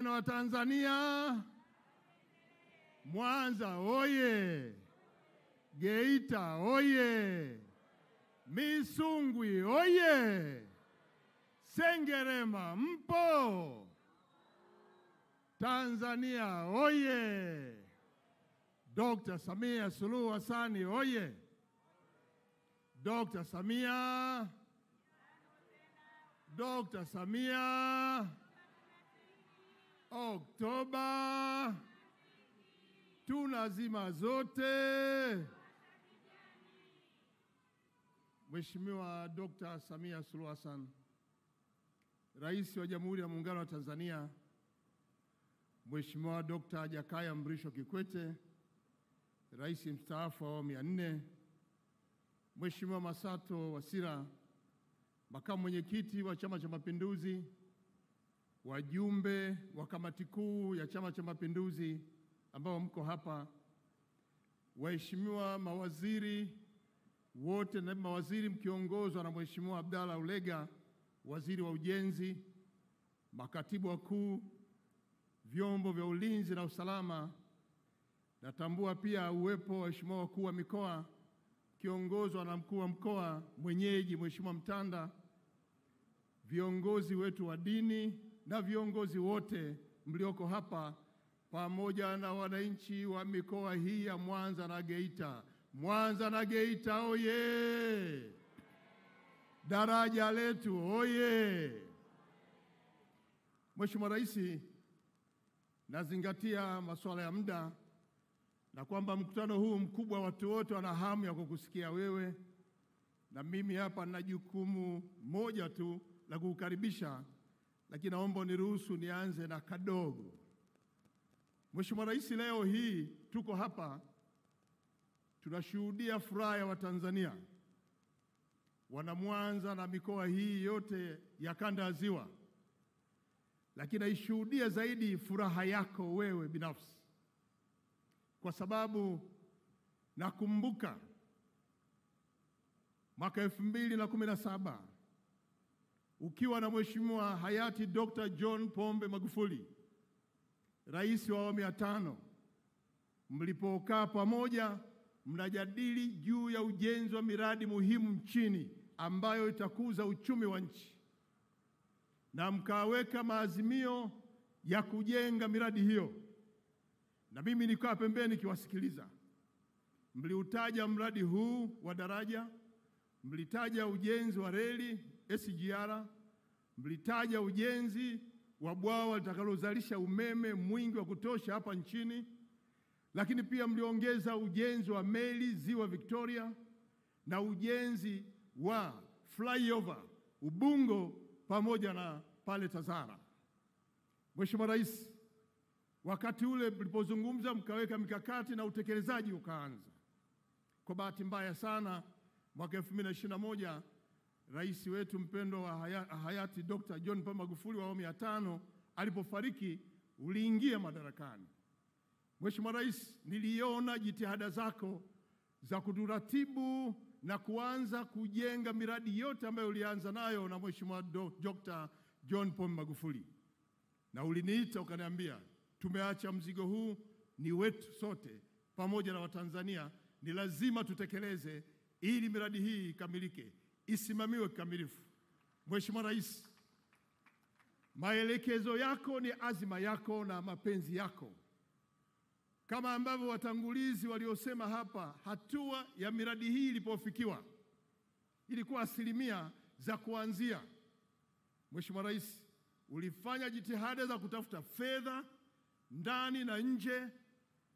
Muungano wa Tanzania. Mwanza oye! Geita oye! Misungwi oye! Sengerema mpo! Tanzania oye! Dr. Samia Suluhu Hassan oye! Dr. Samia! Dr. Samia! Oktoba tunazima zote. Mheshimiwa Dr. Samia Suluhu Hassan, Rais wa Jamhuri ya Muungano wa Tanzania, Mheshimiwa Dr. Jakaya Mrisho Kikwete, Rais mstaafu wa awamu ya 4, Mheshimiwa Masato Wasira, Makamu Mwenyekiti wa Chama cha Mapinduzi, wajumbe wa kamati kuu ya Chama cha Mapinduzi ambao mko hapa, waheshimiwa mawaziri wote na mawaziri mkiongozwa na Mheshimiwa Abdalla Ulega, Waziri wa Ujenzi, makatibu wakuu, vyombo vya ulinzi na usalama. Natambua pia uwepo wa waheshimiwa wakuu wa mikoa kiongozwa na mkuu wa mkoa mwenyeji Mheshimiwa Mtanda, viongozi wetu wa dini na viongozi wote mlioko hapa, pamoja na wananchi wa mikoa hii ya Mwanza na Geita. Mwanza na Geita oye! Daraja letu oye! Mheshimiwa Rais, nazingatia masuala ya muda na kwamba mkutano huu mkubwa watu wote wana hamu ya kukusikia wewe, na mimi hapa nina jukumu moja tu la kukukaribisha, lakini naomba niruhusu nianze na kadogo. Mheshimiwa Rais, leo hii tuko hapa tunashuhudia furaha ya Watanzania, wana Mwanza na mikoa hii yote ya kanda ya Ziwa, lakini naishuhudia zaidi furaha yako wewe binafsi, kwa sababu nakumbuka mwaka 2017 ukiwa na Mheshimiwa hayati Dr. John Pombe Magufuli, Rais wa awamu ya 5, mlipokaa pamoja mnajadili juu ya ujenzi wa miradi muhimu nchini ambayo itakuza uchumi wa nchi, na mkaweka maazimio ya kujenga miradi hiyo, na mimi nikawa pembeni nikiwasikiliza. Mliutaja mradi huu wa daraja, mlitaja ujenzi wa reli SGR, mlitaja ujenzi wa bwawa litakalozalisha umeme mwingi wa kutosha hapa nchini, lakini pia mliongeza ujenzi wa meli Ziwa Victoria na ujenzi wa flyover Ubungo pamoja na pale Tazara. Mheshimiwa Rais, wakati ule mlipozungumza mkaweka mikakati na utekelezaji ukaanza. Kwa bahati mbaya sana mwaka 2021 Rais wetu mpendwa wa hayati Dr. John Pombe Magufuli wa awamu ya 5 alipofariki, uliingia madarakani. Mheshimiwa Rais, niliona jitihada zako za kuturatibu na kuanza kujenga miradi yote ambayo ulianza nayo na Mheshimiwa Dr. John Pombe Magufuli, na uliniita ukaniambia tumeacha mzigo huu ni wetu sote pamoja na Watanzania, ni lazima tutekeleze ili miradi hii ikamilike, isimamiwe kikamilifu. Mheshimiwa Rais, maelekezo yako ni azima yako na mapenzi yako. Kama ambavyo watangulizi waliosema hapa, hatua ya miradi hii ilipofikiwa ilikuwa asilimia za kuanzia. Mheshimiwa Rais, ulifanya jitihada za kutafuta fedha ndani na nje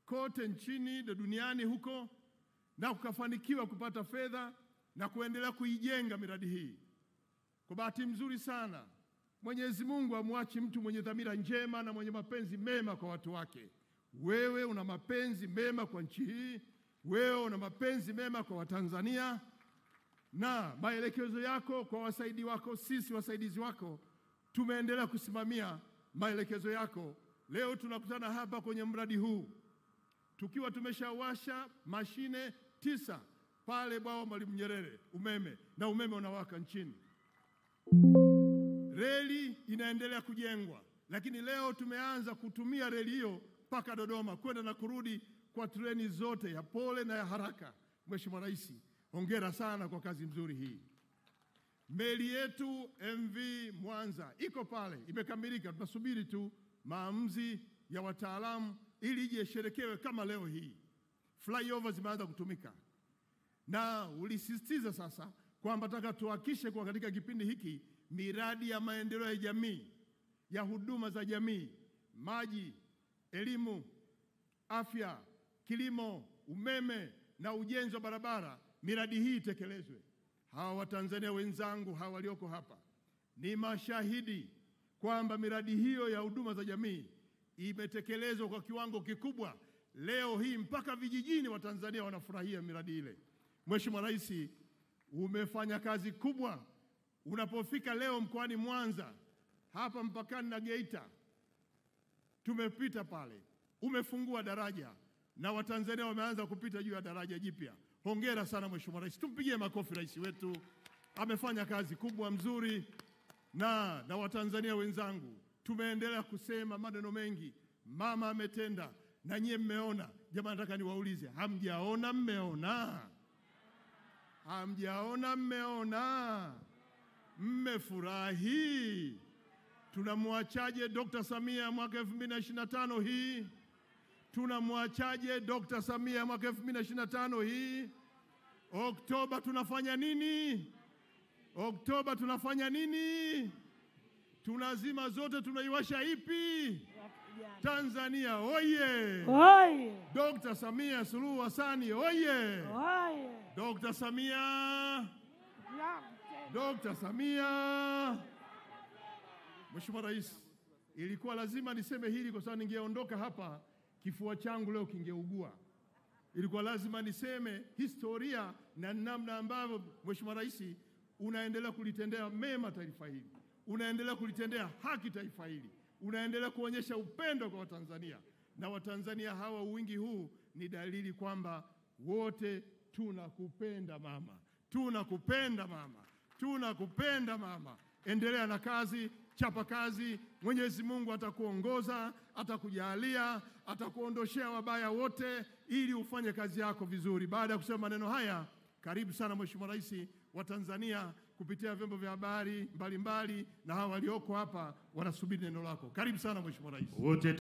kote nchini na duniani huko, na ukafanikiwa kupata fedha na kuendelea kuijenga miradi hii. Kwa bahati nzuri sana, Mwenyezi Mungu amwachi mtu mwenye dhamira njema na mwenye mapenzi mema kwa watu wake. Wewe una mapenzi mema kwa nchi hii, wewe una mapenzi mema kwa Watanzania, na maelekezo yako kwa wasaidizi wako, sisi wasaidizi wako tumeendelea kusimamia maelekezo yako. Leo tunakutana hapa kwenye mradi huu tukiwa tumeshawasha mashine 9 pale bwawa Mwalimu Nyerere umeme, na umeme unawaka nchini. Reli inaendelea kujengwa, lakini leo tumeanza kutumia reli hiyo mpaka Dodoma kwenda na kurudi kwa treni zote ya pole na ya haraka. Mheshimiwa Rais, hongera sana kwa kazi nzuri hii. Meli yetu MV Mwanza iko pale, imekamilika. Tunasubiri tu maamuzi ya wataalamu ili ije sherekewe kama leo hii. Flyover zimeanza kutumika. Na ulisisitiza sasa kwamba nataka tuhakikishe kwa katika kipindi hiki miradi ya maendeleo ya jamii, ya huduma za jamii, maji, elimu, afya, kilimo, umeme na ujenzi wa barabara, miradi hii itekelezwe. Hawa Watanzania wenzangu hawa walioko hapa ni mashahidi kwamba miradi hiyo ya huduma za jamii imetekelezwa kwa kiwango kikubwa. Leo hii mpaka vijijini Watanzania wanafurahia miradi ile. Mheshimiwa Rais, umefanya kazi kubwa. Unapofika leo mkoani Mwanza, hapa mpakani na Geita, tumepita pale, umefungua daraja na Watanzania wameanza kupita juu ya daraja jipya. Hongera sana Mheshimiwa Rais. Tumpigie makofi rais wetu. Amefanya kazi kubwa mzuri. Na Watanzania wenzangu, tumeendelea kusema maneno mengi. Mama ametenda na nyie mmeona. Jamani, nataka niwaulize, hamjaona mmeona? Hamjaona mmeona? Mmefurahi? Tunamwachaje Dr. Samia mwaka 2025 hii? Tunamwachaje Dr. Samia mwaka 2025 hii? Oktoba tunafanya nini? Oktoba tunafanya nini? Tunazima zote, tunaiwasha ipi? Tanzania oye! Oye! Dr. Samia Suluhu Hassan oye! Oye! Dr. Samia! Dr. Samia! Mheshimiwa Rais, ilikuwa lazima niseme hili kwa sababu ningeondoka hapa kifua changu leo kingeugua. Ilikuwa lazima niseme historia na namna ambavyo Mheshimiwa Rais unaendelea kulitendea mema taifa hili. Unaendelea kulitendea haki taifa hili. Unaendelea kuonyesha upendo kwa Watanzania. Na Watanzania hawa, wingi huu ni dalili kwamba wote tunakupenda mama. Tunakupenda mama. Tunakupenda mama. Endelea na kazi, chapa kazi. Mwenyezi Mungu atakuongoza, atakujalia, atakuondoshea wabaya wote ili ufanye kazi yako vizuri. Baada ya kusema maneno haya, karibu sana Mheshimiwa Rais wa Tanzania kupitia vyombo vya habari mbalimbali na hawa walioko hapa wanasubiri neno lako. Karibu sana Mheshimiwa Rais.